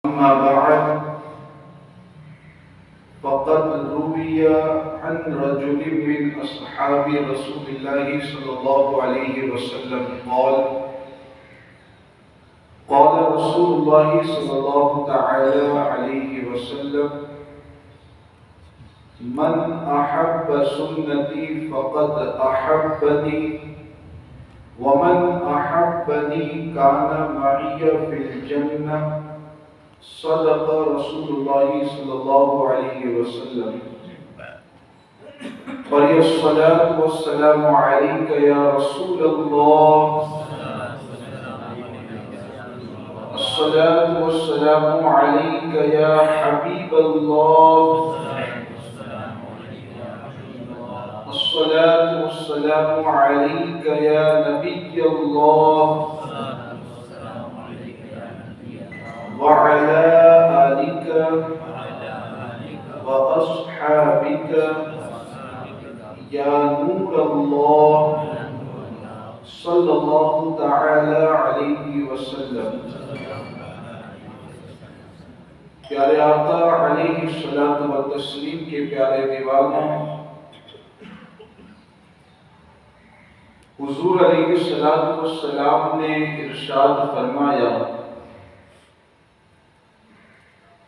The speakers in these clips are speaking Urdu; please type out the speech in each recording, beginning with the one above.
أما بعد فقد روي عن رجل من أصحاب رسول الله صلى الله عليه وسلم قال رسول الله صلى الله تعالى عليه وسلم من أحب سنتي فقد أحبني ومن أحبني كان معي في الجنة صدق رسول الله صلى الله عليه وسلم. والصلاة والسلام عليك يا رسول الله. الصلاة والسلام عليك يا حبيب الله. الصلاة والسلام عليك يا نبي الله وعلى آلك وأصحابك يا نور الله صلى الله تعالى عليه وسلم. پیارے آقا علیہ الصلوۃ والتسلیم کے پیارے دیوانوں، حضور علیہ الصلوۃ والسلام نے ارشاد فرمایا،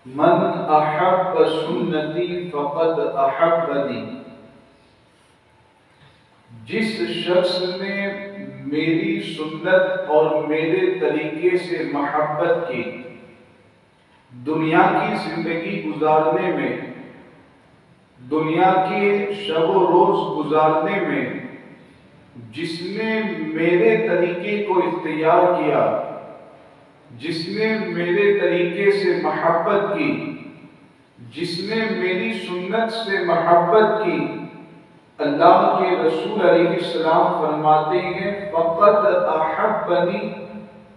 من احب سنتی فقد احبنی، جس شخص نے میری سنت اور میرے طریقے سے محبت کی، دنیا کی زندگی گزارنے میں، دنیا کے شب و روز گزارنے میں جس نے میرے طریقے کو اختیار کیا، جس نے میرے طریقے سے محبت کی، جس نے میری سنت سے محبت کی، اللہ کے رسول علیہ السلام فرماتے ہیں فقد احبنی،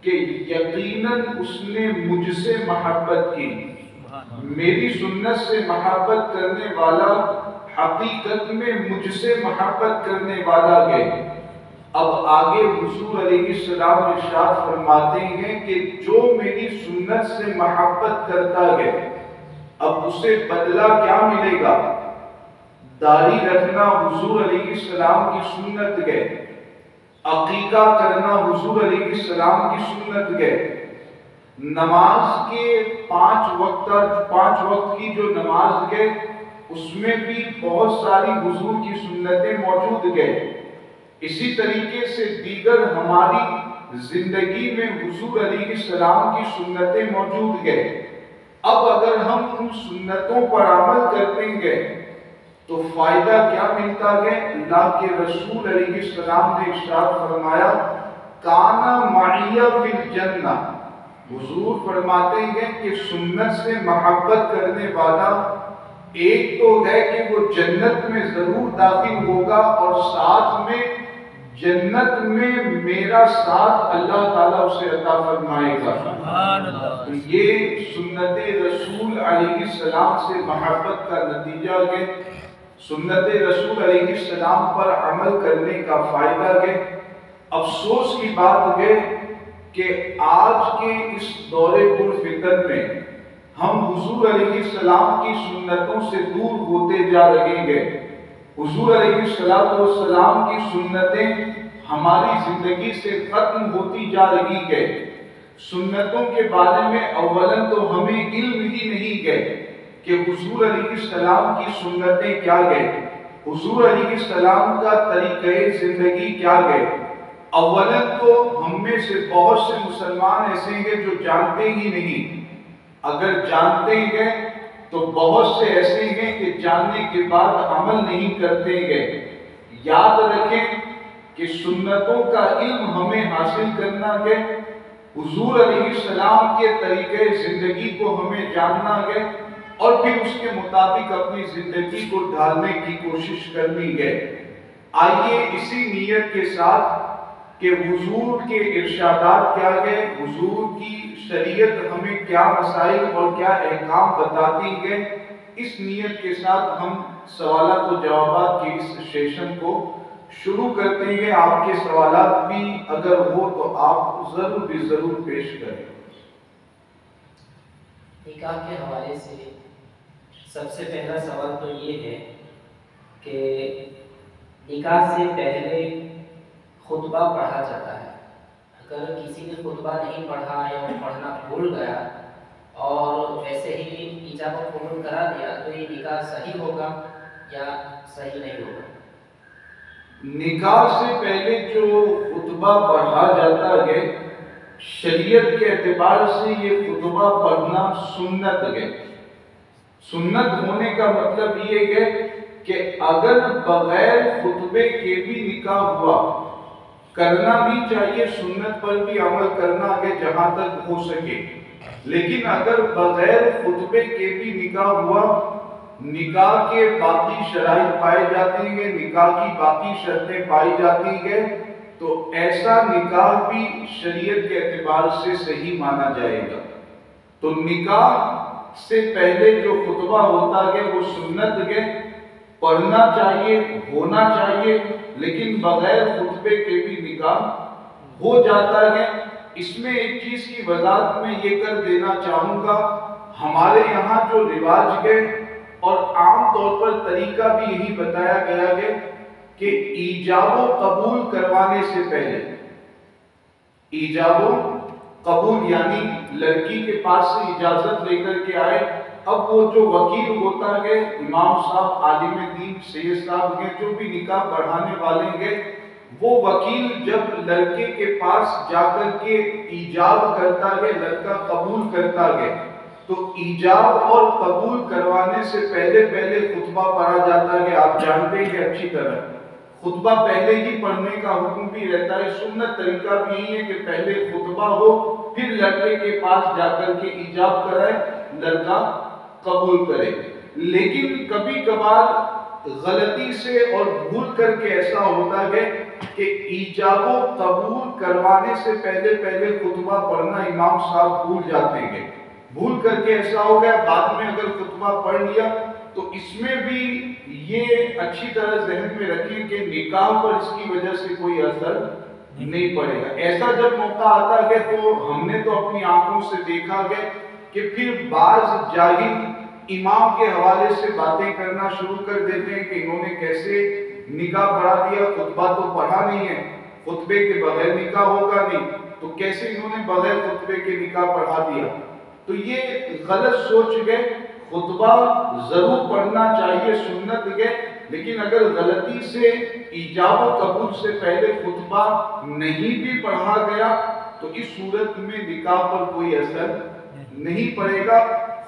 کہ یقیناً اس نے مجھ سے محبت کی. میری سنت سے محبت کرنے والا حقیقت میں مجھ سے محبت کرنے والا ہے. اب آگے حضور علیہ السلام ارشاد فرماتے ہیں کہ جو میری سنت سے محبت کرتا ہے اب اسے بدلہ کیا ملے گا؟ داڑھی رکھنا حضور علیہ السلام کی سنت ہے، عقیقہ کرنا حضور علیہ السلام کی سنت ہے، نماز کے 5 وقت کی جو نماز ہے اس میں بھی بہت ساری حضور کی سنتیں موجود ہیں. اسی طریقے سے دیگر ہماری زندگی میں حضور علیہ السلام کی سنتیں موجود ہیں. اب اگر ہم ان سنتوں پر عمل کرتے ہیں تو فائدہ کیا ملتا ہے؟ اللہ کے رسول علیہ السلام نے ارشاد فرمایا کانا معی فی الجنہ. حضور فرماتے ہیں کہ سنت سے محبت کرنے والا ایک تو ہے کہ وہ جنت میں ضرور داخل ہوگا اور ساتھ میں جنت میں میرا ساتھ اللہ تعالیٰ اسے عطا فرمائے گا. یہ سنت رسول علیہ السلام سے محبت کا نتیجہ ہے، سنت رسول علیہ السلام پر عمل کرنے کا فائدہ ہے. افسوس کی بات ہے کہ آج کے اس دور پر فتن میں ہم حضور علیہ السلام کی سنتوں سے دور ہوتے جا رہے ہیں. حضور علیہ السلام کی سنتیں ہماری زندگی سے ختم ہوتی جا رہی ہے. سنتوں کے بارے میں اولاً تو ہمیں علم ہی نہیں ہے کہ حضور علیہ السلام کی سنتیں کیا ہے، حضور علیہ السلام کا طریقہ زندگی کیا ہے. اولاً تو ہم میں سے بہت سے مسلمان ایسے ہیں جو جانتے ہی نہیں، اگر جانتے ہیں تو بہت سے ایسے ہیں کہ جاننے کے بعد عمل نہیں کرتے ہیں. یاد رکھیں کہ سنتوں کا علم ہمیں حاصل کرنا ہے، حضور علیہ السلام کے طریقے زندگی کو ہمیں جاننا ہے اور پھر اس کے مطابق اپنی زندگی کو ڈھالنے کی کوشش کرنی ہے. آئیے اسی نیت کے ساتھ کہ حضور کے ارشادات کیا ہے، حضور کی شریعت ہمیں کیا مسائل اور کیا احکام بتاتی ہے، اس نیت کے ساتھ ہم سوالات و جوابات کی اس سیشن کو شروع کرتے ہیں. آپ کے سوالات بھی اگر ہو تو آپ ضرور پیش کریں. نکاح کے حوالے سے سب سے پہلا سوال تو یہ ہے کہ نکاح سے پہلے خطبہ پڑھا جاتا ہے. اگر کسی نے خطبہ نہیں پڑھا یا وہ پڑھنا بھول گیا اور ویسے ہی ایجاب و قبول کرا دیا تو یہ نکاح صحیح ہوگا یا صحیح نہیں ہوگا؟ نکاح سے پہلے جو خطبہ پڑھا جاتا ہے شریعت کے اعتبار سے یہ خطبہ پڑھنا سنت ہے. سنت ہونے کا مطلب یہ ہے کہ اگر بغیر خطبے کے بھی نکاح ہوا کرنا بھی چاہیے، سنت پر بھی عمل کرنا ہے جہاں تک ہو سکے، لیکن اگر بغیر خطبے کے بھی نکاح ہوا، نکاح کے باقی شرائط پائے جاتی ہیں، نکاح کی باقی شرطیں پائی جاتی ہیں، تو ایسا نکاح بھی شریعت کے اعتبار سے صحیح مانا جائے گا. تو نکاح سے پہلے جو خطبہ ہوتا ہے وہ سنت ہے، پڑھنا چاہیے، ہونا چاہیے، لیکن بغیر خطبے کے بھی نکاح ہو جاتا ہے. اس میں ایک چیز کی وضاحت میں یہ کر دینا چاہوں گا، ہمارے یہاں جو رواج ہے اور عام طور پر طریقہ بھی یہی بتایا گیا ہے کہ ایجاب و قبول کروانے سے پہلے، ایجاب و قبول یعنی لڑکی کے پاس سے اجازت لے کر کے آئے، اب وہ جو وکیل ہوتا ہے، امام صاحب، عالم دین، سید صاحب ہیں، جو بھی نکاح پڑھانے والے ہیں، وہ وکیل جب لڑکے کے پاس جا کر کے ایجاب کرتا ہے، لڑکا قبول کرتا ہے، تو ایجاب اور قبول کروانے سے پہلے خطبہ پڑھا جاتا ہے. آپ جانتے ہیں اچھی طرح خطبہ پہلے ہی پڑھنے کا حکم بھی رہتا ہے. سنت طریقہ بھی یہی ہے کہ پہلے خطبہ ہو، پھر لڑکے کے پاس جا کر کے ایجاب کرائے، لڑکا قبول کرے. لیکن کبھی کبھار غلطی سے اور بھول کر کے ایسا ہوتا ہے کہ ایجاب و قبول کروانے سے پہلے خطبہ پڑھنا امام صاحب بھول جاتے ہیں. بھول کر کے ایسا ہو گیا، بعد میں اگر خطبہ پڑھ لیا تو اس میں بھی یہ اچھی طرح ذہن میں رکھیں کہ نکاح پر اس کی وجہ سے کوئی اثر نہیں پڑے گا. ایسا جب موقع آتا ہے تو ہم نے تو اپنی آنکھوں سے دیکھا ہے کہ پھر بعض جاہل امام کے حوالے سے باتیں کرنا شروع کر دیتے ہیں کہ انہوں نے کیسے نکاح پڑھا دیا، خطبہ تو پڑھا نہیں ہے، خطبے کے بغیر نکاح ہوگا نہیں، تو کیسے انہوں نے بغیر خطبے کے نکاح پڑھا دیا. تو یہ غلط سوچ گئے. خطبہ ضرور پڑھنا چاہیے، سنت ہے، لیکن اگر غلطی سے ایجاب و قبول سے پہلے خطبہ نہیں بھی پڑھا گیا تو اس صورت میں نکاح پر کوئی اثر نہیں پڑے گا.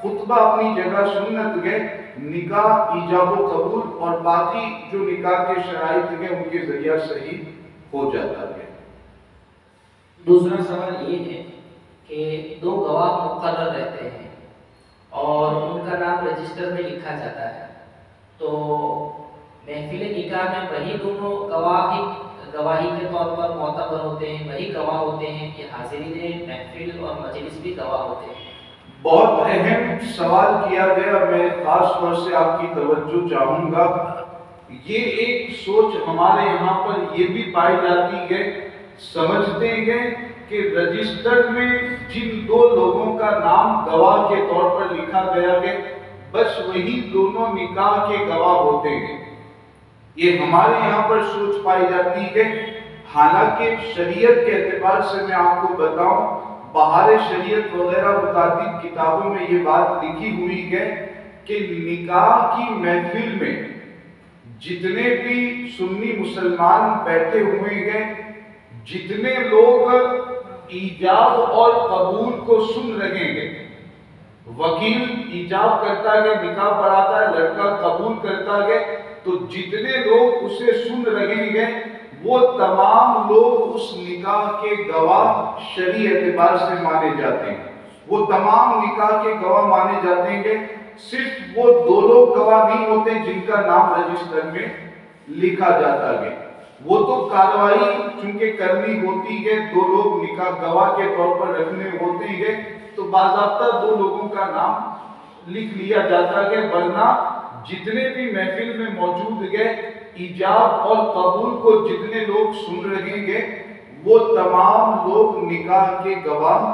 خطبہ اپنی جگہ سنت ہے، نکاح ایجاب و قبول اور باقی جو نکاح کے شرائط ہیں ان کے ذریعہ صحیح ہو جاتا ہے. دوسرا سوال یہ ہے کہ دو گواہ مقرر رہتے ہیں اور ان کا نام رجسٹر میں لکھا جاتا ہے، تو محفل نکاح میں وہی دونوں گواہی کے طور پر معتبر ہوتے ہیں، وہی گواہ ہوتے ہیں کہ حاضرین محفل اور مجلس بھی گواہ ہوتے ہیں؟ بہت اہم سوال کیا گیا، میں خاص طور سے آپ کی توجہ چاہوں گا. یہ ایک سوچ ہمارے یہاں پر یہ بھی پائی جاتی ہے، سمجھتے ہیں کہ رجسٹر میں جن دو لوگوں کا نام گواہ کے طور پر لکھا گیا ہے بس وہی دونوں نکاح کے گواہ ہوتے ہیں. یہ ہمارے یہاں پر سوچ پائی جاتی ہے. حالانکہ شریعت کے اعتبار سے میں آپ کو بتاؤں، بہار شریعت وغیرہ متعدد کتابوں میں یہ بات لکھی ہوئی ہے کہ نکاح کی محفل میں جتنے بھی سنی مسلمان بیٹھے ہوئے ہیں، جتنے لوگ ایجاب اور قبول کو سن رہے ہیں، وکیل ایجاب کرتا ہے، نکاح پڑھاتا ہے، لڑکا قبول کرتا ہے، تو جتنے لوگ اسے سن رہے ہیں وہ تمام لوگ اس نکاح کے گواہ شرعی اعتبار سے مانے جاتے ہیں. وہ تمام نکاح کے گواہ مانے جاتے ہیں. صرف وہ دو لوگ گواہ نہیں ہوتے جن کا نام رجسٹر میں لکھا جاتا ہے. وہ تو کارروائی چونکہ کرنی ہوتی ہے، دو لوگ نکاح گواہ کے طور پر رکھنے ہوتے ہیں، تو باضابطہ دو لوگوں کا نام لکھ لیا جاتا ہے. ورنہ جتنے بھی محفل میں موجود ہیں، ایجاب اور قبول کو جتنے لوگ سن رہے ہیں وہ تمام لوگ نکاح کے گواہ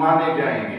مانے جائیں گے.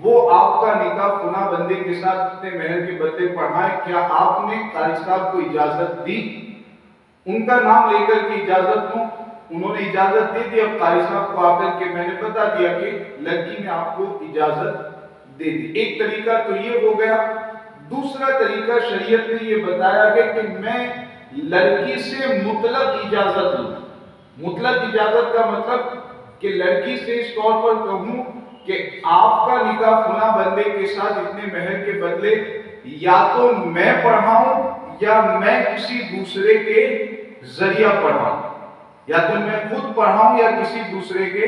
وہ آپ کا نکاح فلاں بندے کے ساتھ اتنے مہر کے بدلے پڑھائے، کیا آپ نے قاری صاحب کو اجازت دی؟ ان کا نام لے کر کے اجازت دوں، انہوں نے اجازت دے دی، اب قاری صاحب کو آ کر کے میں نے بتا دیا کہ لڑکی نے آپ کو اجازت دے دی۔ ایک طریقہ تو یہ ہو گیا۔ دوسرا طریقہ شریعت نے یہ بتایا گیا کہ میں لڑکی سے مطلق اجازت لوں۔ مطلق اجازت کا مطلب کہ لڑکی سے اس طور پر کہوں کہ آپ کا نکاح فلاں بندے کے ساتھ اتنے مہر کے بدلے یا تو میں پڑھاؤں یا میں کسی دوسرے کے ذریعہ پڑھاؤں، یا تو میں خود پڑھاؤں یا کسی دوسرے کے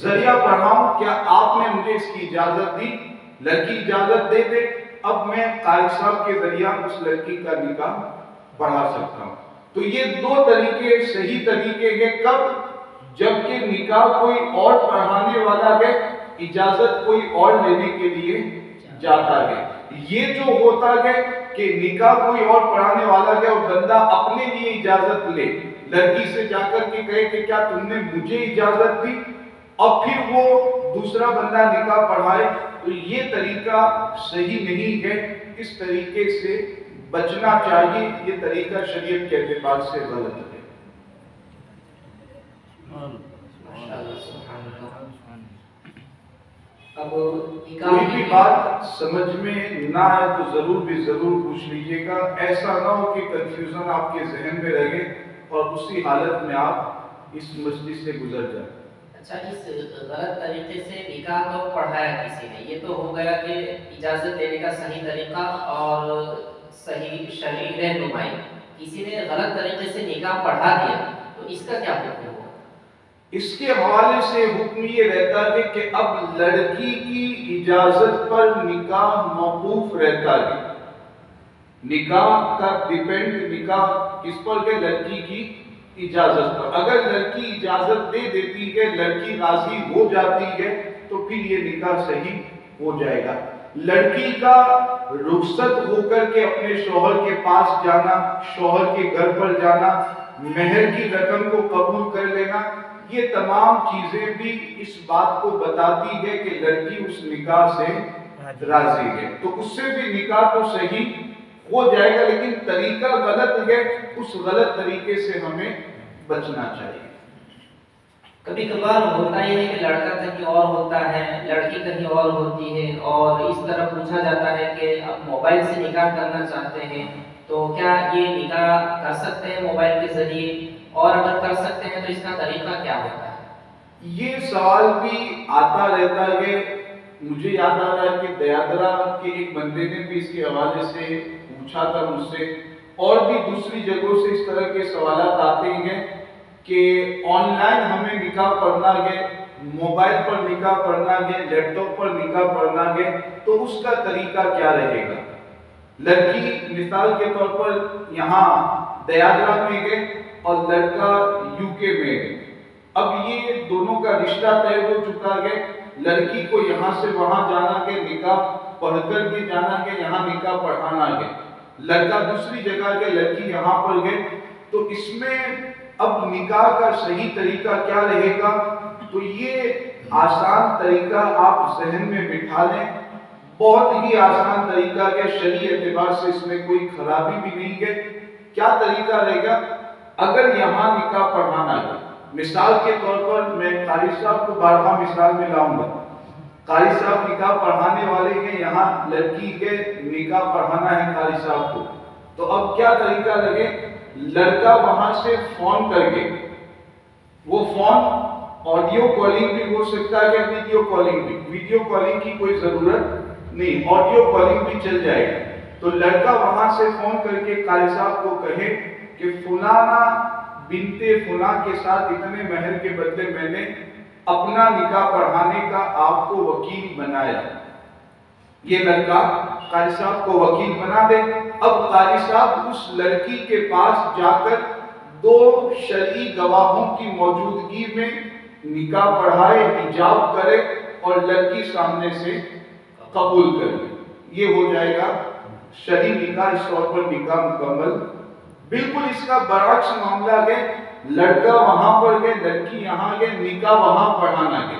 ذریعہ پڑھاؤں، کیا آپ نے مجھے اس کی اجازت دی؟ لڑکی اجازت دے دے، اب میں قاری صاحب کے ذریعہ اس لڑکی کا نکاح پڑھا سکتا ہوں۔ تو یہ دو طریقے صحیح طریقے ہیں، کب؟ جبکہ نکاح کوئی اور پڑھانے والا ہے، اجازت کوئی اور لینے کے لیے جاتا ہے۔ یہ جو ہوتا ہے کہ نکاح کوئی اور پڑھانے والا ہے اور بندہ اپنے لیے اجازت لے، لڑکی سے جا کر کے کہے کہ کیا تم نے مجھے اجازت دی، اور پھر وہ دوسرا بندہ نکاح پڑھائے، تو یہ طریقہ صحیح نہیں ہے۔ اس طریقے سے بچنا چاہیے، یہ طریقہ شریعت کے اعتبار سے غلط ہے۔ کوئی بھی بات سمجھ میں نہ آئے تو ضرور پوچھ لیجئے گا، ایسا نہ ہو کہ کنفیوژن آپ کے ذہن میں رہے اور اسی حالت میں آپ اس مجلس سے گزر جائیں۔ اچھا، اس غلط طریقے سے نکاح کو پڑھایا کسی نے، یہ تو ہو گیا کہ اجازت دینے کا صحیح طریقہ اور صحیح شرعی رہنمائی۔ کسی نے غلط طریقے سے نکاح پڑھا دیا تو اس کا کیا حکم ہوگا؟ اس کے حوالے سے حکم یہ رہتا ہے کہ اب لڑکی کی اجازت پر نکاح موقوف رہتا ہے۔ نکاح کا ڈیپینڈ نکاح کس پر ہے؟ لڑکی کی اجازت پر۔ اگر لڑکی اجازت دے دیتی ہے، لڑکی راضی ہو جاتی ہے، تو پھر یہ نکاح صحیح ہو جائے گا۔ لڑکی کا رخصت ہو کر کے اپنے شوہر کے پاس جانا، شوہر کے گھر پر جانا، مہر کی رقم کو قبول کر لینا، یہ تمام چیزیں بھی اس بات کو بتاتی ہے کہ لڑکی اس نکاح سے راضی ہے، تو اس سے بھی نکاح تو صحیح ہو جائے گا، لیکن طریقہ غلط ہے، اس غلط طریقے سے ہمیں بچنا چاہیے۔ کبھی کبھار ہوتا ہی ہے کہ لڑکا کہیں اور ہوتا ہے، لڑکی کہیں اور ہوتی ہے، اور اس طرح پوچھا جاتا ہے کہ اب موبائل سے نکاح کرنا چاہتے ہیں تو کیا یہ نکاح کر سکتے ہیں موبائل کے ذریعے، اور اگر کر سکتے ہیں تو اس کا طریقہ کیا ہوتا ہے؟ یہ سوال بھی آتا رہتا ہے۔ مجھے یاد آ رہا ہے کہ دیادرا کے ایک بندے نے بھی اس کے حوالے سے پوچھا تھا مجھ سے، اور بھی دوسری جگہوں سے اس طرح کے سوالات آتے ہیں کہ آن لائن ہمیں نکاح پڑھنا ہے، موبائل پر نکاح پڑھنا ہے، لیپ ٹاپ پر نکاح پڑھنا ہے، تو اس کا طریقہ کیا رہے گا؟ لڑکی مثال کے طور پر یہاں دیادرا میں ہے اور لڑکا UK میں ہے، اب یہ دونوں کا رشتہ طے ہو چکا ہے، لڑکی کو یہاں سے وہاں جانا ہے، نکاح پڑھ کر بھی جانا ہے، یہاں نکاح پڑھانا ہے، لڑکا دوسری جگہ ہے، لڑکی یہاں پر ہے، تو اس میں اب نکاح کا صحیح طریقہ کیا رہے گا؟ تو یہ آسان طریقہ آپ ذہن میں بٹھا لیں، بہت ہی آسان طریقہ ہے، شرعی اعتبار سے اس میں کوئی خرابی بھی نہیں ہے۔ کیا طریقہ رہے گا؟ اگر یہاں نکاح پڑھانا ہے، مثال کے طور پر میں قاری صاحب کو بارہا مثال میں لاؤں گا، قاری صاحب نکاح پڑھانے والے ہیں، یہاں لڑکی کے نکاح پڑھانا ہے قاری صاحب کو، تو اب کیا طریقہ لگے؟ لڑکا وہاں سے فون کر کے، وہ فون آڈیو کالنگ بھی ہو سکتا ہے یا ویڈیو کالنگ بھی، ویڈیو کالنگ کی کوئی ضرورت نہیں، آڈیو کالنگ بھی چل جائے گا، تو لڑکا وہاں سے فون کر کے قاری صاحب کو کہے کہ فلانا بنت فلاں کے ساتھ اتنے مہر کے بدلے میں نے اپنا نکاح پڑھانے کا آپ کو وکیل بنایا، یہ لڑکا قاری صاحب کو وکیل بنا دے۔ اب قاری صاحب اس لڑکی کے پاس جا کر دو شرعی گواہوں کی موجودگی میں نکاح پڑھائے، حجاب کرے اور لڑکی سامنے سے قبول کرے، یہ ہو جائے گا شرعی نکاح، اس طور پر نکاح مکمل۔ بالکل اس کا برعکس معاملہ ہے، لڑکا وہاں پر گئے، لڑکی یہاں گئے، نکاح وہاں پڑھانا گئے،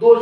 2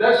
10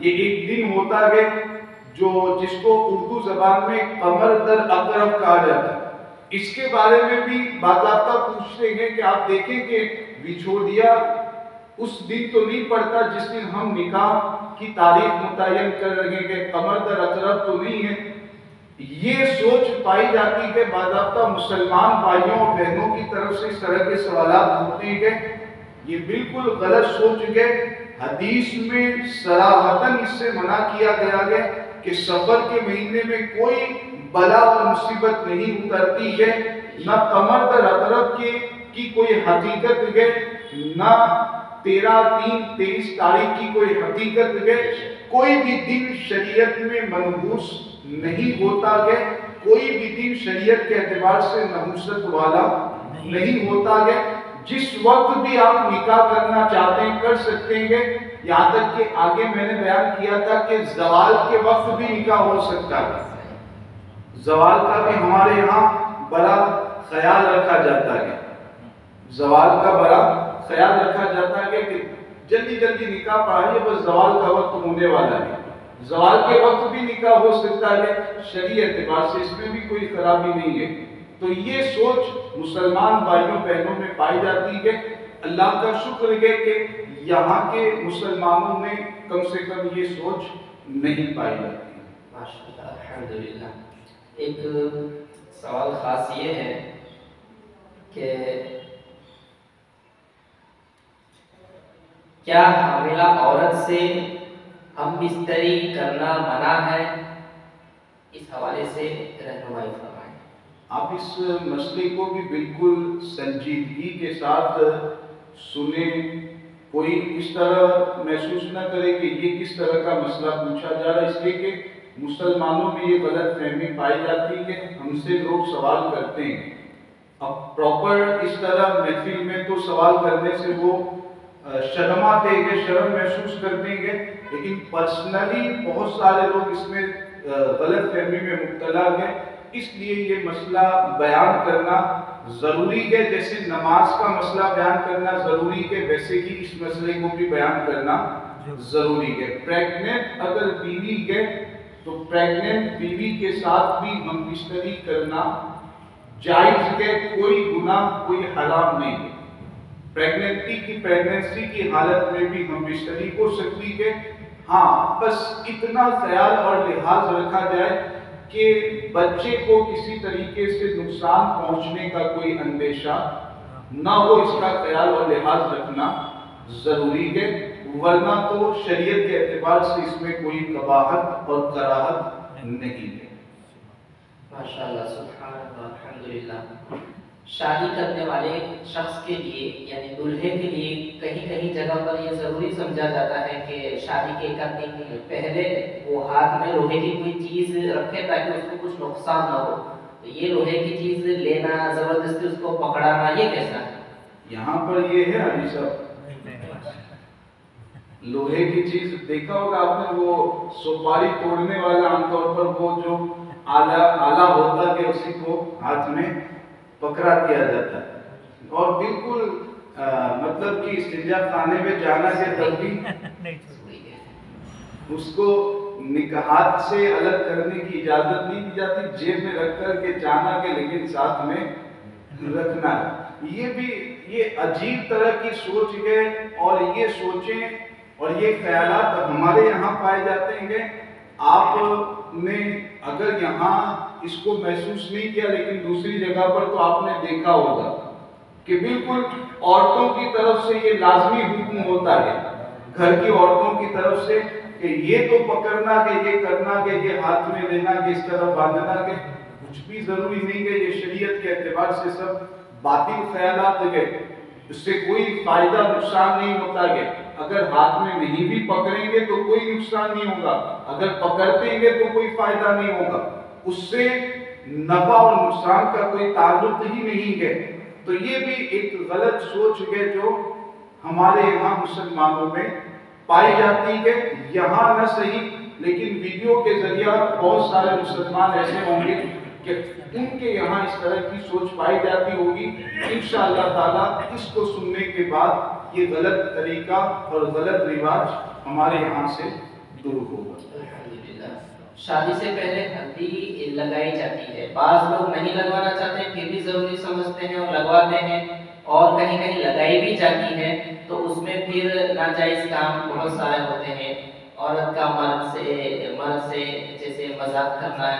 یہ ایک دن ہوتا ہے جس کو اردو زبان میں قمر در اقرب کہا جاتا ہے. اس کے بارے میں بھی باضابطہ پوچھتے ہیں کہ آپ دیکھیں کہ بچھودیا اس دن تو نہیں پڑتا جس دن ہم نکاح کی تاریخ متعین کر رہے ہیں کہ قمر در اقرب تو نہیں ہے. یہ سوچ پائی جاتی ہے باضابطہ مسلمان بھائیوں اور بہنوں کی طرف سے اس طرح کے سوالات ہوتے ہیں کہ یہ بالکل غلط سوچ ہے. حدیث میں صراحتاً اس سے منع کیا گیا ہے کہ سفر کے مہینے میں کوئی بلا اور مصیبت نہیں اترتی ہے، نہ قمر در اقرب کی کوئی حقیقت ہے، نہ 13/3/23 تاریخ کی کوئی حقیقت ہے. کوئی بھی دن شریعت میں منحوس نہیں ہوتا ہے، کوئی بھی دن شریعت کے اعتبار سے نحوست والا نہیں ہوتا ہے. جس وقت بھی آپ نکاح کرنا چاہتے ہیں کر سکتے ہیں. یہاں تک کہ آگے میں نے بیان کیا تھا کہ زوال کے وقت بھی نکاح ہو سکتا ہے. زوال کا بھی ہمارے یہاں بڑا خیال رکھا جاتا ہے. زوال کا بڑا خیال رکھا جاتا ہے کہ جلدی جلدی نکاح پڑھائیے، بس زوال کا وقت ہونے والا ہے. زوال کے وقت بھی نکاح ہو سکتا ہے شرعی اعتبار سے، اس میں بھی کوئی خرابی نہیں ہے. تو یہ سوچ مسلمان بھائیوں بہنوں میں پائی جاتی ہے. اللہ کا شکر ہے کہ یہاں کے مسلمانوں میں کم سے کم یہ سوچ نہیں پائی جاتی. ماشاءاللہ، الحمدللہ. ایک سوال خاص یہ ہے کہ کیا حاملہ عورت سے ہم بستری کرنا منع ہے؟ اس حوالے سے رہنمائی فرمائیں. آپ اس مسئلے کو بھی بالکل سنجیدگی کے ساتھ سنیں. کوئی اس طرح محسوس نہ کرے کہ یہ کس طرح کا مسئلہ پوچھا جا رہا ہے، اس لیے کہ مسلمانوں میں یہ غلط فہمی پائی جاتی ہے کہ ہم سے لوگ سوال کرتے ہیں. اب پراپر اس طرح محفل میں تو سوال کرنے سے وہ شرماتے ہیں، شرم محسوس کرتے ہیں، لیکن پرسنلی بہت سارے لوگ اس میں غلط فہمی میں مبتلا ہیں. اس لیے یہ مسئلہ بیان کرنا ضروری ہے. جیسے نماز کا مسئلہ بیان کرنا ضروری ہے، ویسے ہی اس مسئلے کو بھی بیان کرنا ضروری ہے. پریگننٹ اگر بیوی ہے تو پریگننٹ بیوی کے ساتھ بھی ہم بستری کرنا جائز ہے، کوئی گناہ کوئی حرام نہیں ہے. پریگننسی کی حالت میں بھی ہم بستری ہو سکتی ہے. ہاں بس اتنا خیال اور لحاظ رکھا جائے کہ بچے کو کسی طریقے سے نقصان پہنچنے کا کوئی اندیشہ نہ ہو، اس کا خیال اور لحاظ رکھنا ضروری ہے. ورنہ تو شریعت کے اعتبار سے اس میں کوئی قباحت اور کراہت نہیں ہے. ماشاءاللہ، سبحان اللہ، الحمدللہ. شادی کرنے والے شخص کے لیے یعنی دلہے کے لیے کہیں کہیں جگہ پر یہ ضروری سمجھا جاتا ہے کہ شادی کے ایک آدھ دن پہلے وہ ہاتھ میں لوہے کی کوئی چیز رکھے تاکہ اس کو کچھ نقصان نہ ہو. تو یہ لوہے کی چیز لینا، زبردستی اس کو پکڑانا، یہ کیسا ہے؟ یہاں پر یہ ہے علی صاحب، لوہے کی چیز دیکھا ہوگا آپ نے، وہ سپاری توڑنے والا عام طور پر وہ جو آلہ ہوتا ہے اسی کو ہاتھ میں پکڑا دیا جاتا ہے. اور بالکل مطلب کہ استنجا خانے میں جانا ہے تب بھی اس کو ہاتھ سے الگ کرنے کی اجازت نہیں دی جاتی، جیب میں رکھ کر کے جانا کے لیکن ساتھ میں رکھنا ہے. یہ بھی یہ عجیب طرح کی سوچ ہے، اور یہ سوچیں اور یہ خیالات ہمارے یہاں پائے جاتے ہیں. آپ نے اگر یہاں اس کو محسوس نہیں کیا لیکن دوسری جگہ پر تو آپ نے دیکھا ہوگا کہ بالکل عورتوں کی طرف سے یہ لازمی حکم ہوتا ہے، گھر کی عورتوں کی طرف سے، کہ یہ تو پکڑنا کہ یہ کرنا کہ یہ ہاتھ میں لینا کہ اس طرح باندھنا کہ کچھ بھی ضروری نہیں ہے. یہ شریعت کے اعتبار سے سب باطل خیالات ہے، اس سے کوئی فائدہ نقصان نہیں ہوتا ہے. اگر ہاتھ میں نہیں بھی پکڑیں گے تو کوئی نقصان نہیں ہوگا، اگر پکڑتے ہیں تو کوئی فائدہ نہیں ہوگا، اس سے نفع اور نقصان کا کوئی تعلق ہی نہیں ہے. تو یہ بھی ایک غلط سوچ ہے جو ہمارے یہاں مسلمانوں میں پائی جاتی ہے. یہاں نہ صحیح لیکن ویڈیو کے ذریعہ بہت سارے مسلمان ایسے ہوں گے کہ ان کے یہاں اس طرح کی سوچ پائی جاتی ہوگی. انشاءاللہ تعالیٰ اس کو سننے کے بعد یہ غلط طریقہ اور غلط رواج ہمارے یہاں سے دور ہوگا۔ الحمدللہ۔ شادی سے پہلے ہلدی لگائی جاتی ہے، بعض لوگ نہیں لگوانا چاہتے پھر بھی ضروری سمجھتے ہیں اور لگواتے ہیں، اور کہیں کہیں لگائی بھی جاتی ہے تو اس میں پھر ناجائز کام بہت سارے ہوتے ہیں۔ عورت کا مرد سے جیسے مذاق کرنا،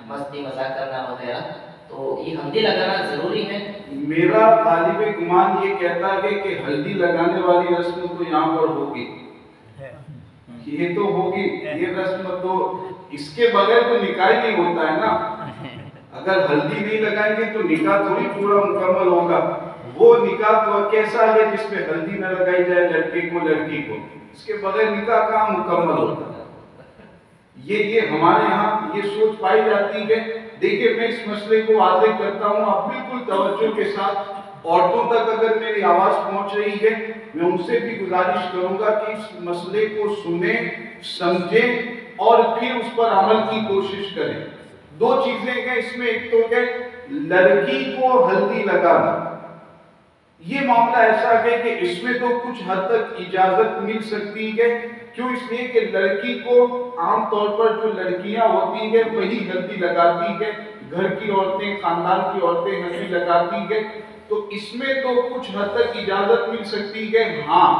مستی مذاق کرنا وغیرہ، تو یہ ہلدی لگانا ضروری ہے؟ میرا طالب گمان یہ کہتا ہے کہ ہلدی لگانے والی رسم تو یہاں پر ہوگی، یہ تو ہوگی، یہ رسم تو اس کے بغیر تو نکاح ہی نہیں ہوتا ہے نا۔ اگر ہلدی نہیں لگائیں گے تو نکاح تھوڑی پورا مکمل ہوگا۔ وہ نکاح تو کیسا ہے جس میں ہلدی نہ لگائی جائے لڑکے کو لڑکی کو، اس کے بغیر نکاح کہاں مکمل ہوتا ہے۔ یہ ہمارے یہاں یہ سوچ پائی جاتی ہے۔ دیکھیں میں اس مسئلے کو واضح کرتا ہوں، آپ بالکل توجہ کے ساتھ، عورتوں تک اگر میری آواز پہنچ رہی ہے میں ان سے بھی گزارش کروں گا کہ اس مسئلے کو سنیں، سمجھیں اور پھر اس پر عمل کی کوشش کریں۔ دو چیزیں ہیں اس میں، ایک تو ہے لڑکی کو ہلدی لگانا، یہ معاملہ ایسا ہے کہ اس میں تو کچھ حد تک اجازت مل سکتی ہے، کیوں؟ اس لیے کہ لڑکی کو عام طور پر جو لڑکیاں ہوتی ہیں وہی ہلدی لگاتی ہے، گھر کی عورتیں، خاندان کی عورتیں ہلدی لگاتی ہیں، تو اس میں تو کچھ حد تک اجازت مل سکتی ہے۔ ہاں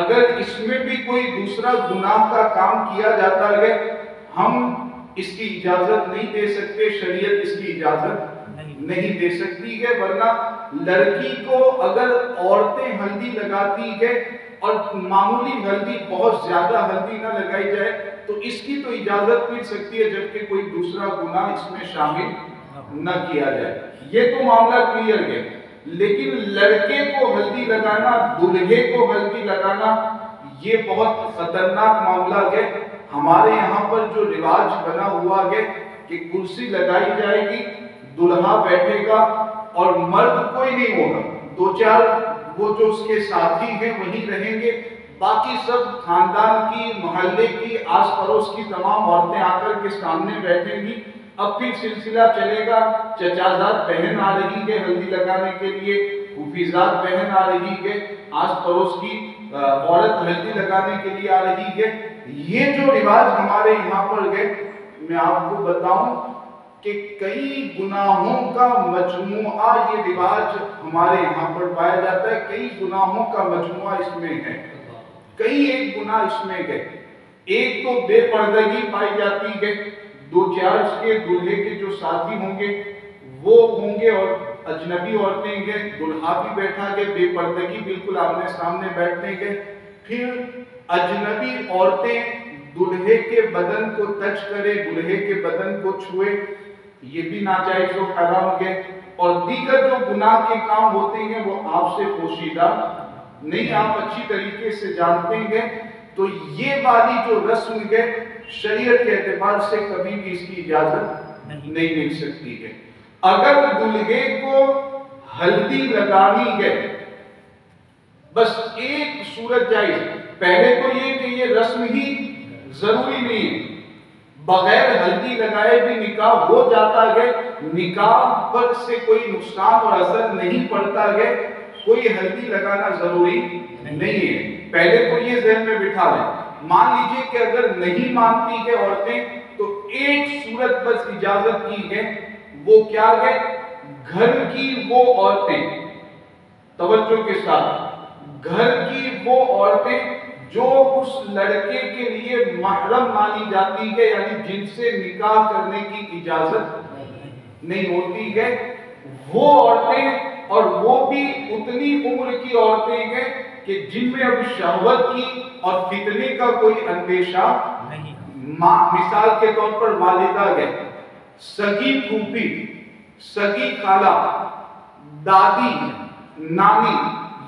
اگر اس میں بھی کوئی دوسرا گناہ کا کام کیا جاتا ہے ہم اس کی اجازت نہیں دے سکتے، شریعت اس کی اجازت نہیں دے سکتی ہے۔ ورنہ لڑکی کو اگر عورتیں ہلدی لگاتی ہے اور معمولی ہلدی، بہت زیادہ ہلدی نہ لگائی جائے تو اس کی تو اجازت مل سکتی ہے، جبکہ کوئی دوسرا گناہ اس میں شامل نہ کیا جائے۔ یہ تو معاملہ کلیئر ہے۔ لیکن لڑکے کو ہلدی لگانا، دلہے کو ہلدی لگانا، یہ بہت خطرناک معاملہ ہے۔ ہمارے یہاں پر جو رواج بنا ہوا ہے کہ کرسی لگائی جائے گی، دلہا بیٹھے گا اور مرد کوئی نہیں ہوگا، دو چار وہ جو اس کے ساتھی ہیں وہی رہیں گے، باقی سب خاندان کی، محلے کی، آس پڑوس کی تمام عورتیں آ کر کے سامنے بیٹھیں گی۔ اب پھر سلسلہ چلے گا، چچازاد بہن آ رہی ہے ہلدی لگانے کے لیے، پھوپھیزاد بہن آ رہی ہے، آس پڑوس کی عورت ہلدی لگانے کے لیے آ رہی ہے۔ یہ جو رواج ہمارے یہاں پر ہے، میں آپ کو بتاؤں کہ کئی گناہوں کا مجموعہ یہ رواج ہمارے یہاں پر پایا جاتا ہے، کئی گناہوں کا مجموعہ اس میں ہے، کئی ایک گناہ اس میں ہے۔ ایک تو بے پردگی پائی جاتی ہے، دو چار اس کے دلہے کے جو ساتھی ہوں گے وہ ہوں گے اور اجنبی عورتیں گے، دلہا بھی بیٹھا گے، بے پردگی بالکل آمنے سامنے بیٹھنے گے۔ پھر اجنبی عورتیں دلہے کے بدن کو ٹچ کرے، دلہے کے بدن کو چھوئے، یہ بھی ناجائز و حرام ہے۔ اور دیگر جو گناہ کے کام ہوتے ہیں وہ آپ سے پوشیدہ نہیں، آپ اچھی طریقے سے جانتے ہیں۔ تو یہ والی جو رسم ہے شریعت کے اعتبار سے کبھی بھی اس کی اجازت نہیں مل سکتی ہے۔ اگر دلہے کو ہلدی لگانی ہے، بس ایک صورت جائز، پہلے تو یہ کہ یہ رسم ہی ضروری نہیں ہے، بغیر ہلدی لگائے بھی نکاح ہو جاتا ہے، نکاح پر سے کوئی نقصان اور اثر نہیں پڑتا ہے، کوئی ہلدی لگانا ضروری نہیں ہے۔ پہلے تو یہ ذہن میں بٹھا لیں۔ مان لیجئے کہ اگر نہیں مانتی ہے عورتیں تو ایک صورت بس اجازت کی ہے، وہ کیا ہے؟ گھر کی وہ عورتیں، توجہ کے ساتھ، گھر کی وہ عورتیں جو اس لڑکے کے لیے محرم مانی جاتی ہے، یعنی جن سے نکاح کرنے کی اجازت نہیں ہوتی ہے، وہ عورتیں، اور وہ بھی اتنی عمر کی عورتیں ہیں کہ جن میں اب شہوت کی اور فتنے کا کوئی اندیشہ نہیں۔ مثال کے طور پر والدہ ہے، سگی پھوپھی، سگی خالہ، دادی، نانی،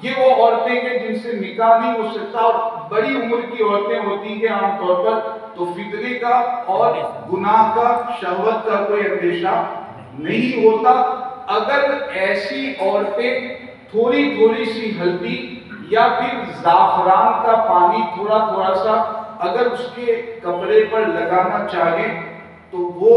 یہ وہ عورتیں ہیں جن سے نکاح نہیں ہو سکتا، اور بڑی عمر کی عورتیں ہوتی ہیں عام طور پر تو فتنے کا اور گناہ کا، شہوت کا کوئی اندیشہ نہیں ہوتا۔ اگر ایسی عورتیں تھوڑی تھوڑی سی ہلدی یا پھر زعفران کا پانی تھوڑا تھوڑا سا اگر اس کے کپڑے پر لگانا چاہیں تو وہ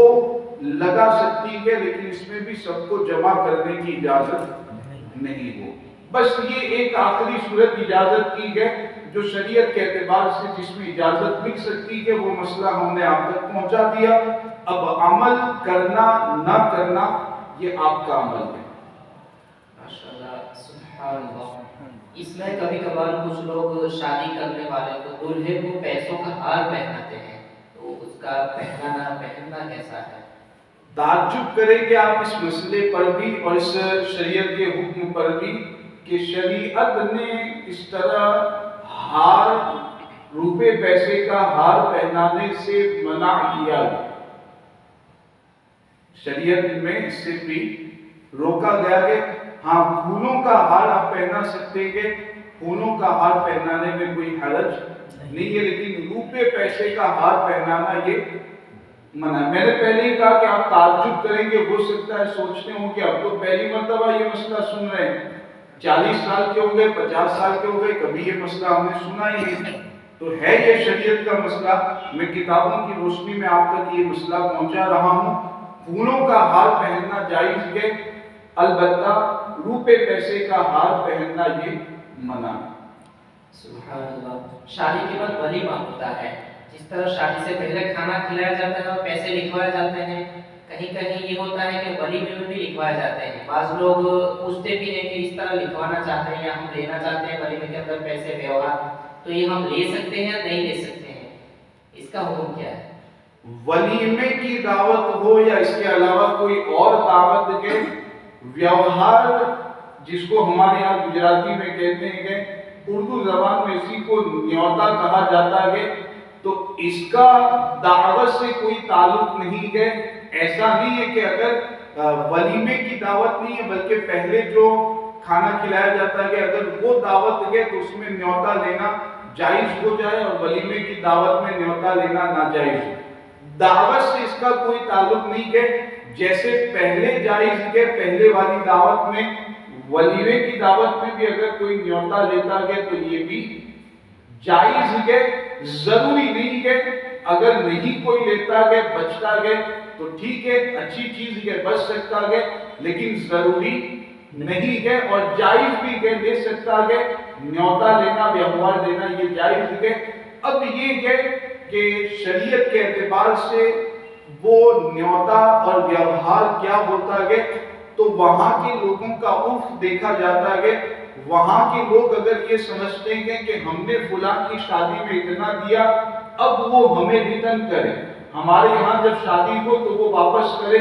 لگا سکتی ہے، لیکن اس میں بھی سب کو جمع کرنے کی اجازت نہیں ہو۔ بس یہ ایک آخری صورت اجازت کی ہے جو شریعت کے اعتبار سے جس میں اجازت مل سکتی ہے، وہ مسئلہ ہم نے آپ تک پہنچا دیا۔ اب عمل کرنا نہ کرنا یہ آپ کا عمل ہے۔ ماشاءاللہ، سبحان اللہ۔ اس میں کبھی کبھار کچھ لوگ شادی کرنے والے کو دولہے کو پیسوں کا ہار پہناتے ہیں، تو اس کا پہننا کیسا ہے؟ تعجب کریں کہ آپ اس مسئلے پر بھی اور اس شریعت کے حکم پر بھی کہ شریعت نے اس طرح ہار، روپے پیسے کا ہار پہنانے سے منع کیا۔ شریعت میں اس سے بھی روکا گیا کہ ہاں پھولوں کا ہار آپ پہنا سکتے ہیں، پھولوں کا ہار پہنانے میں کوئی حرج نہیں ہے، لیکن روپے پیسے کا ہار پہنانا یہ منع ہے۔ میں نے پہلے ہی کہا کہ آپ تعجب کریں گے، ہو سکتا ہے سوچتے ہوں کہ اب تو پہلی مرتبہ یہ مسئلہ سن رہے ہیں، 40 سال کے ہو گئے، 50 سال کے ہو گئے، کبھی یہ مسئلہ ہم نے سنا ہی نہیں۔ تو ہے یہ شریعت کا مسئلہ، میں کتابوں کی روشنی میں آپ تک یہ مسئلہ پہنچا رہا ہوں۔ پھولوں کا ہار پہننا جائز ہے، البتہ روپے پیسے کا ہار پہننا یہ منع ہے۔ سبحان اللہ۔ شادی کے بعد ولیمہ ہوتا ہے، جس طرح شادی سے پہلے کھانا کھلایا جاتا ہے اور پیسے لکھوائے جاتے ہیں، کہیں کہیں یہ ہوتا ہے کہ ولیمے میں بھی لکھوائے جاتے ہیں۔ بعض لوگ پوچھتے بھی ہیں کہ اس طرح لکھوانا چاہتے ہیں یا ہم لینا چاہتے ہیں ولیمے کے اندر پیسے ویوہار، تو یہ ہم لے سکتے ہیں یا نہیں لے سکتے ہیں، اس کا حکم کیا ہے؟ ولیمے کی دعوت ہو یا اس کے علاوہ کوئی اور دعوت کے ویوہار، جس کو ہمارے یہاں گجراتی میں کہتے ہیں کہ اردو زبان میں اسی کو نیوتا کہا جاتا ہے، تو اس کا دعوت سے کوئی تعلق نہیں ہے۔ ایسا نہیں ہے کہ اگر ولیمے کی دعوت نہیں ہے، بلکہ پہلے جو کھانا کھلایا جاتا ہے اگر وہ دعوت ہے تو اس میں نیوتا لینا جائز ہو جائے اور ولیمے کی دعوت میں نیوتا لینا ناجائز ہو۔ دعوت سے اس کا کوئی تعلق نہیں ہے، جیسے پہلے جائز ہے پہلے والی دعوت میں، ولیمے کی دعوت میں بھی اگر کوئی نیوتا لیتا ہے تو یہ بھی جائز ہے، ضروری نہیں ہے۔ اگر نہیں کوئی لیتا ہے بچتا ہے تو ٹھیک ہے، اچھی چیز ہے، بچ سکتا ہے، لیکن ضروری نہیں ہے اور جائز بھی ہے، لے سکتا ہے۔ نیوتا لینا، ویوہار دینا یہ جائز ہے۔ اب یہ ہے کہ شریعت کے اعتبار سے وہ نیوتا اور ویوہار کیا ہوتا ہے، تو وہاں کے لوگوں کا عرف دیکھا جاتا ہے۔ وہاں کے لوگ اگر یہ سمجھتے ہیں کہ ہم نے فلاں کی شادی میں اتنا دیا، اب وہ ہمیں ریٹرن کرے، ہمارے یہاں جب شادی ہو تو وہ واپس کرے،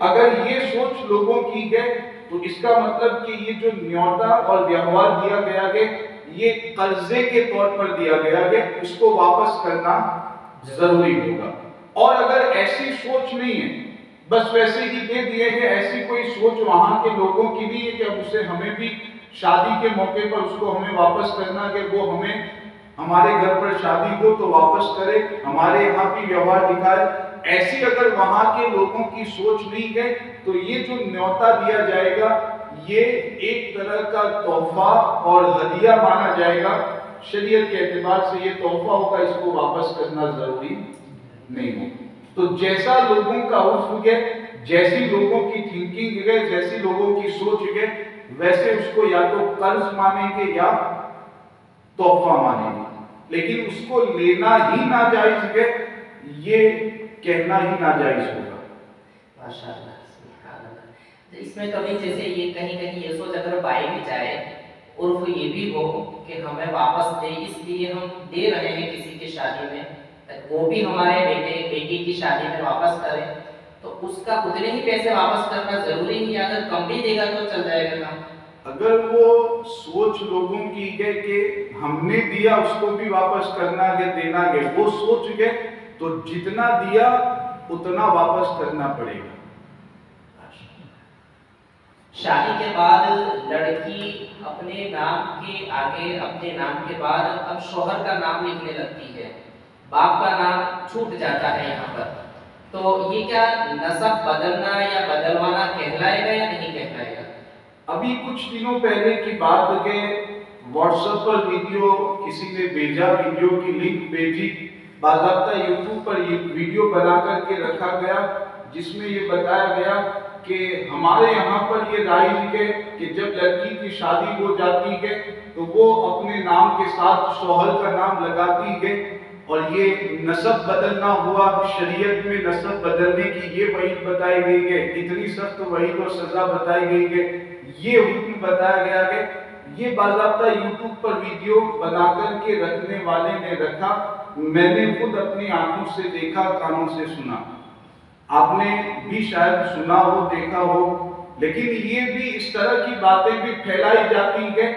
اگر یہ سوچ لوگوں کی ہے تو اس کا مطلب کہ یہ جو نیوتا اور ویوہار دیا گیا ہے یہ قرضے کے طور پر دیا گیا ہے، اس کو واپس کرنا ضروری ہوگا۔ اور اگر ایسی سوچ نہیں ہے، بس ویسے ہی دے دیے ہیں، ایسی کوئی سوچ وہاں کے لوگوں کی نہیں ہے کہ اب اسے ہمیں بھی شادی کے موقع پر اس کو ہمیں واپس کرنا، کہ وہ ہمیں ہمارے گھر پر شادی ہو تو واپس کرے، ہمارے یہاں بھی ویوہار دکھائے، ایسی اگر وہاں کے لوگوں کی سوچ نہیں ہے تو یہ جو نیوتا دیا جائے گا یہ ایک طرح کا تحفہ اور ہدیہ مانا جائے گا۔ شریعت کے اعتبار سے یہ تحفہ ہوگا، اس کو واپس کرنا ضروری نہیں ہے۔ تو جیسا لوگوں کا عرف ہے، جیسی لوگوں کی تھنکنگ ہے، جیسی لوگوں کی سوچ ہے، ویسے اس کو یا تو قرض مانیں گے یا تحفہ مانیں گے، لیکن اس کو لینا ہی ناجائز ہے، یہ کہنا ہی ناجائز ہوگا۔ ماشاءاللہ، سبحان اللہ۔ اس میں کبھی جیسے یہ کہیں یہ سوچ اگر پائی بھی جائے، عرف یہ بھی ہو کہ ہمیں واپس دے، اس لیے ہم دے رہے ہیں کسی کی شادی میں، وہ بھی ہمارے بیٹی کی شادی میں واپس کرے، تو اس کا اتنے ہی پیسے واپس کرنا ضروری ہے، اگر کم بھی دے گا تو چل جائے گا کام؟ اگر وہ سوچ لوگوں کی ہے کہ ہم نے دیا اس کو بھی واپس کرنا ہے، دینا ہے، وہ سوچ ہے تو جتنا دیا اتنا واپس کرنا پڑے گا۔ شادی کے بعد لڑکی اپنے نام کے آگے، اپنے نام کے بعد اب شوہر کا نام لکھنے لگتی ہے، باپ کا نام چھوٹ جاتا ہے یہاں پر، تو یہ کیا نسب بدلنا یا بدلوانا کہلائے گا یا نہیں کہلائے گا؟ ابھی کچھ دنوں پہلے کی بات ہے، واٹس ایپ پر ویڈیو کسی نے بھیجا، ویڈیو کی لنک بھیجی، باضابطہ یوٹیوب پر یہ ویڈیو بنا کر کے رکھا گیا، جس میں یہ بتایا گیا کہ ہمارے یہاں پر یہ رائج ہے کہ جب لڑکی کی شادی ہو جاتی ہے تو وہ اپنے نام کے ساتھ شوہر کا نام لگاتی ہے، اور یہ نسب بدلنا ہوا، شریعت میں نسب بدلنے کی یہ وعید بتائی گئی ہے، اتنی سخت وعید اور سزا بتائی گئی ہے، یہ حکم بتایا گیا ہے۔ یہ باضابطہ یوٹیوب پر ویڈیو بنا کر کے رکھنے والے نے رکھا، میں نے خود اپنی آنکھوں سے دیکھا، کانوں سے سنا، آپ نے بھی شاید سنا ہو، دیکھا ہو، لیکن یہ بھی اس طرح کی باتیں بھی پھیلائی جاتی ہیں،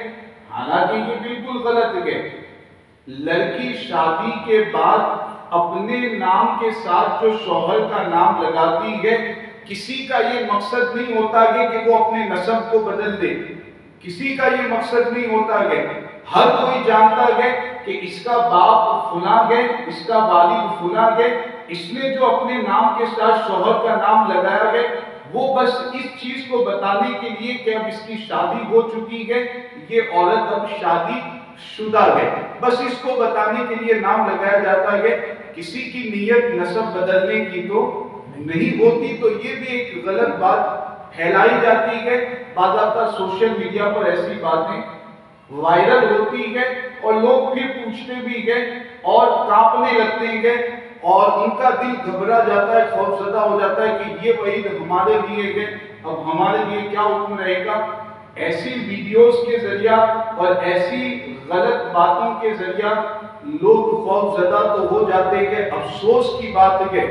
حالانکہ یہ بالکل غلط ہے۔ لڑکی شادی کے بعد اپنے نام کے ساتھ جو شوہر کا نام لگاتی ہے، کسی کا یہ مقصد نہیں ہوتا کہ وہ اپنے نسب کو بدل دے، کسی کا یہ مقصد نہیں ہوتا ہے، ہر کوئی جانتا ہے کہ اس کا باپ فلاں ہے، اس کا والد فلاں ہے، اس نے جو اپنے نام کے ساتھ شوہر کا نام لگایا ہے، وہ بس اس چیز کو بتانے کے لیے کہ اب اس کی شادی ہو چکی ہے، یہ عورت اب شادی شدہ ہے، بس اس کو بتانے کے لیے نام لگایا جاتا ہے، کسی کی نیت نسب بدلنے کی تو نہیں ہوتی۔ تو یہ بھی ایک غلط بات پھیلائی جاتی ہے، باضابطہ سوشل میڈیا پر ایسی باتیں وائرل ہوتی ہے، اور لوگ پھر پوچھتے بھی ہیں اور کانپنے لگتے ہیں، اور ان کا دل گھبرا جاتا ہے، خوف زدہ ہو جاتا ہے کہ یہ وعید ہمارے لیے ہے، اب ہمارے لیے کیا حکم رہے گا۔ ایسی ویڈیوز کے ذریعہ اور ایسی غلط باتوں کے ذریعہ لوگ خوف زدہ تو ہو جاتے ہیں۔ افسوس کی بات ہے،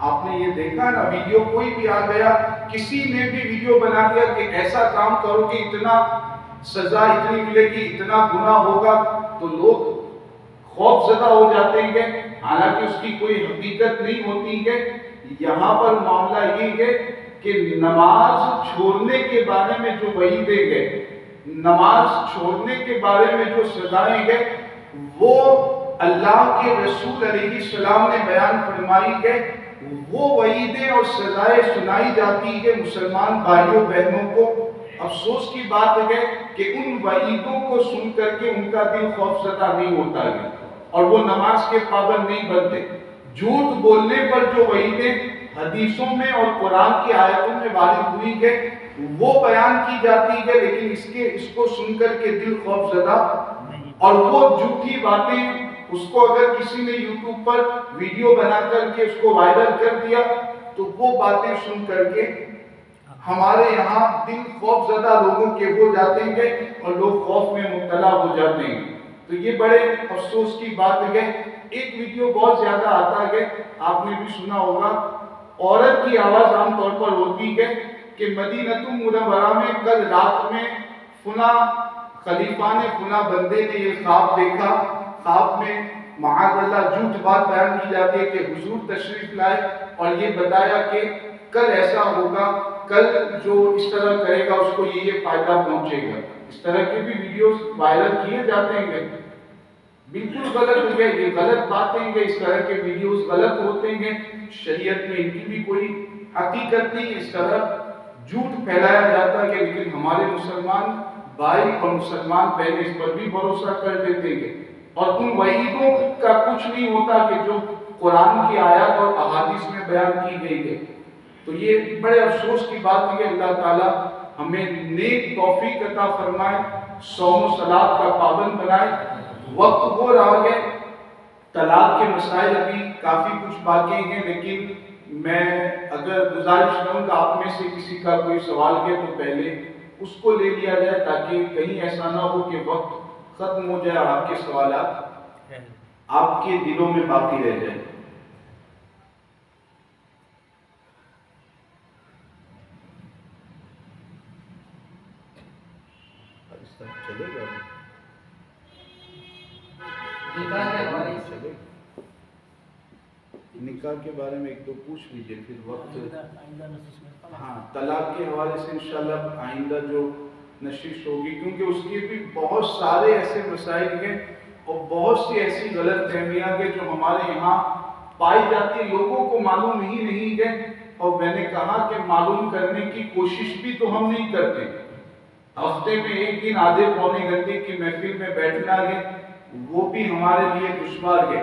آپ نے یہ دیکھا نا، ویڈیو کوئی بھی آ گیا، کسی نے بھی ویڈیو بنا دیا کہ ایسا کام کرو کہ اتنا سزا اتنی ملے گی، اتنا گناہ ہوگا، تو لوگ خوف زدہ ہو جاتے ہیں، حالانکہ اس کی کوئی حقیقت نہیں ہوتی ہے۔ یہاں پر معاملہ یہ ہے کہ نماز چھوڑنے کے بارے میں جو وعیدیں ہیں، نماز چھوڑنے کے بارے میں جو سزائیں ہیں، وہ اللہ کے رسول علیہ السلام نے بیان فرمائی ہے، وہ وعیدیں اور سزائیں سنائی جاتی ہے مسلمان بھائیوں بہنوں کو۔ افسوس کی بات ہے کہ ان وعیدوں کو سن کر کے ان کا دل خوف زدہ نہیں ہوتا ہے، اور وہ نماز کے پابند نہیں بنتے۔ جھوٹ بولنے پر جو وعیدیں حدیثوں میں اور قرآن کی آیتوں میں وارد ہوئی ہے، وہ بیان کی جاتی ہے، لیکن اس کو سن کر کے دل خوف زدہ، اور وہ جھوٹی باتیں، اس کو اگر کسی نے یوٹیوب پر ویڈیو بنا کر کے اس کو وائرل کر دیا، تو وہ باتیں سن کر کے ہمارے یہاں دل خوف زدہ لوگوں کے ہو جاتے ہیں، اور لوگ خوف میں مبتلا ہو جاتے ہیں۔ تو یہ بڑے افسوس کی بات ہے۔ ایک ویڈیو بہت زیادہ آتا ہے، آپ نے بھی سنا ہوگا، عورت کی آواز عام طور پر ہوتی ہے کہ مدینہ منورہ میں کل رات میں فلاں خلیفہ نے، فلاں بندے نے یہ خواب دیکھا، خواب میں معاذ اللہ جھوٹ بات بیان کی جاتی ہے کہ حضور تشریف لائے اور یہ بتایا کہ کل ایسا ہوگا، کل جو اس طرح کرے گا اس کو یہ فائدہ پہنچے گا۔ اس طرح کے بھی ویڈیوز وائرل کیے جاتے ہیں، بالکل غلط ہے، یہ غلط باتیں ہیں، اس طرح کے ویڈیوز غلط ہوتے ہیں، شریعت میں ان کی بھی کوئی حقیقت نہیں، اس طرح جھوٹ پھیلایا جاتا ہے، لیکن ہمارے مسلمان بھائی اور مسلمان بہنیں اس پر بھی بھروسہ کر دیتے ہیں، اور ان وعیدوں کا کچھ نہیں ہوتا کہ جو قرآن کی آیات اور احادیث میں بیان کی گئی ہے۔ تو یہ بڑے افسوس کی بات ہے کہ اللہ تعالیٰ ہمیں نیک توفیق عطا فرمائے، صوم و صلاۃ کا پابند بنائے۔ وقت ہو رہا ہے، طلاق کے مسائل ابھی کافی کچھ باقی ہیں، لیکن میں اگر گزارش کروں گا آپ میں سے کسی کا کوئی سوال ہے تو پہلے اس کو لے لیا جائے، تاکہ کہیں ایسا نہ ہو کہ وقت ختم ہو جائے اور آپ کے سوالات آپ کے دلوں میں باقی رہ جائیں۔ چلے گا نکاح کے بارے میں ایک دو پوچھ لیجئے، پھر وقت، ہاں طلاق کے حوالے سے انشاءاللہ آئندہ جو نشست ہوگی، کیونکہ اس کے بھی بہت سارے ایسے مسائل ہیں اور بہت سی ایسی غلط فہمیاں ہیں جو ہمارے یہاں پائی جاتی ہیں، لوگوں کو معلوم ہی نہیں ہے، اور میں نے کہا کہ معلوم کرنے کی کوشش بھی تو ہم نہیں کرتے۔ ہفتے میں ایک دن آدھے پونے گھنٹے کی محفل میں بیٹھنا ہے، وہ بھی ہمارے لیے دشوار ہے،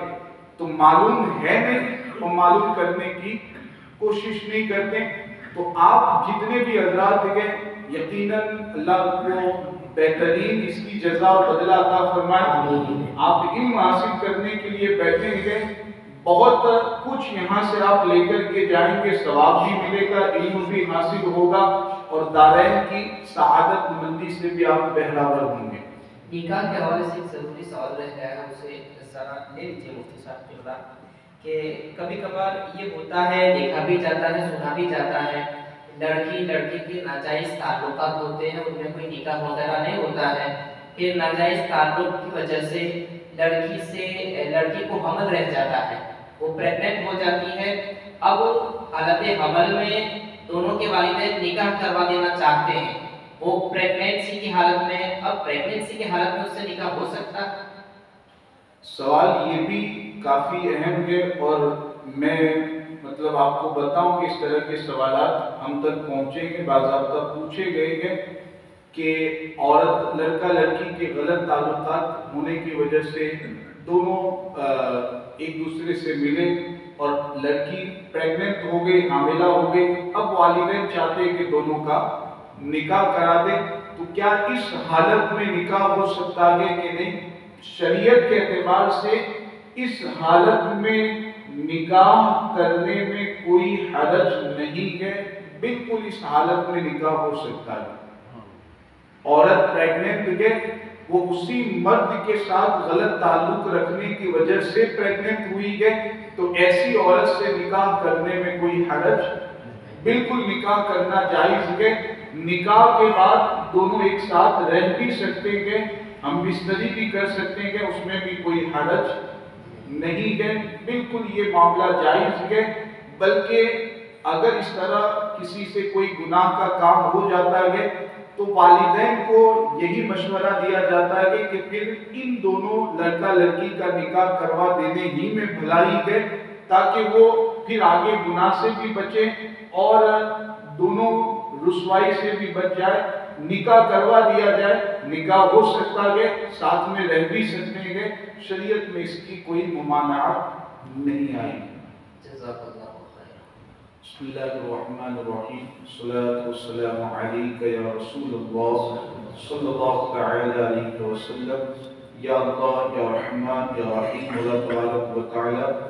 تو معلوم ہے نہیں اور معلوم کرنے کی کوشش نہیں کرتے۔ تو آپ جتنے بھی حضرات گئے یقیناً اللہ کو بہترین اس کی جزا اور بدلہ عطا فرمائے۔ آپ علم حاصل کرنے کے لیے بیٹھیں گے، بہت کچھ یہاں سے آپ لے کر کے جائیں گے، ثواب بھی ملے گا، علم بھی حاصل ہوگا اور دارین کی سعادت مندی سے بھی آپ بہراور ہوں گے۔ نکاح کے حوالے سے ایک ضروری سوال رہ گیا ہے، اسے ذرا لے لیجیے مفتی صاحب کی بات کہ کبھی کبھار یہ ہوتا ہے، دیکھا بھی جاتا ہے، سنا بھی جاتا ہے، لڑکی لڑکی کے ناجائز تعلقات ہوتے ہیں، ان میں کوئی نکاح وغیرہ نہیں ہوتا ہے، پھر ناجائز تعلق کی وجہ سے لڑکی کو حمل رہ جاتا ہے، وہ پریگننٹ ہو جاتی ہے۔ اب حالت حمل میں دونوں کے والدین نکاح کروا دینا چاہتے ہیں، وہ پریگننسی کی حالت میں، اب پریگننسی کی حالت میں اس سے نکاح ہو سکتا ہے؟ سوال یہ بھی کافی اہم ہے اور میں مطلب آپ کو بتاؤں کہ اس طرح کے سوالات ہم تک پہنچیں گے، باضابطہ پوچھے گئے ہیں کہ عورت لڑکا لڑکی کے غلط تعلقات ہونے کی وجہ سے دونوں ایک دوسرے سے ملے اور لڑکی پریگننٹ ہو گئی، حاملہ ہو گئی، اب والدین چاہتے ہیں کہ دونوں کا نکاح کرا دیں، تو کیا اس حالت میں نکاح ہو سکتا ہے کہ نہیں؟ شریعت کے اعتبار سے اس حالت میں نکاح کرنے میں کوئی حرج نہیں ہے، بالکل اس حالت میں نکاح ہو سکتا ہے۔ عورت پریگننٹ ہے، وہ اسی مرد کے ساتھ غلط تعلق رکھنے کی وجہ سے پریگننٹ ہوئی ہے، تو ایسی عورت سے نکاح کرنے میں کوئی حرج، بالکل نکاح کرنا جائز ہے۔ نکاح کے بعد دونوں ایک ساتھ رہ بھی سکتے ہیں، ہم بستری بھی کر سکتے ہیں، اس میں بھی کوئی حرج نہیں ہے، بالکل یہ معاملہ جائز ہے۔ بلکہ اگر اس طرح کسی سے کوئی گناہ کا کام ہو جاتا ہے تو والدین کو یہی مشورہ دیا جاتا ہے کہ پھر ان دونوں لڑکا لڑکی کا نکاح کروا دینے ہی میں بھلائی ہے، تاکہ وہ پھر آگے گناہ سے بھی بچیں اور دونوں رسوائی سے بھی بچ جائے۔ نکاح کروا دیا جائے، نکاح ہو سکتا ہے، ساتھ میں رہ بھی سکتے ہیں، شریعت میں اس کی کوئی ممانعت نہیں آئی۔ جزاک اللہ خیر۔ بسم اللہ الرحمن الرحیم، الصلاۃ والسلام علیک یا رسول اللہ صلی اللہ تعالی علیہ وسلم۔ یا اللہ یا رحمان یا رحیم، اللہ تبارک و تعالی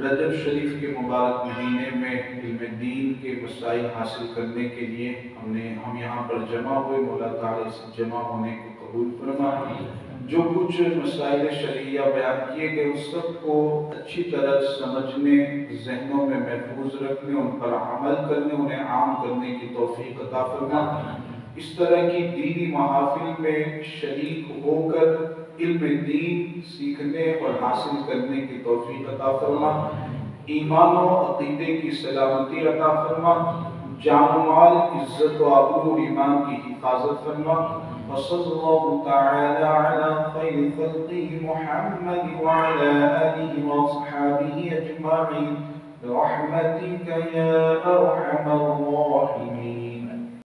رجب شریف کے مبارک مہینے میں علم دین کے مسائل حاصل کرنے کے لیے ہم یہاں پر جمع ہوئے، مولا تعالی سے جمع ہونے کو قبول فرمائے۔ جو کچھ مسائل شرعیہ بیان کیے گئے اس سب کو اچھی طرح سمجھنے، ذہنوں میں محفوظ رکھنے، ان پر عمل کرنے، انہیں عام کرنے کی توفیق عطا فرمائے۔ اس طرح کی دینی محافل میں شریک ہو کر علم دین سیکھنے اور حاصل کرنے کی توفیق عطا فرما، ایمان و عقیدے کی سلامتی عطا فرما، جان و مال، عزت و آبرو ایمان کی حفاظت فرما۔ وصلی اللہ تعالی علی خیر خلقہ محمد وعلی آلہ واصحابہ اجمعین برحمتک یا ارحم الراحمین۔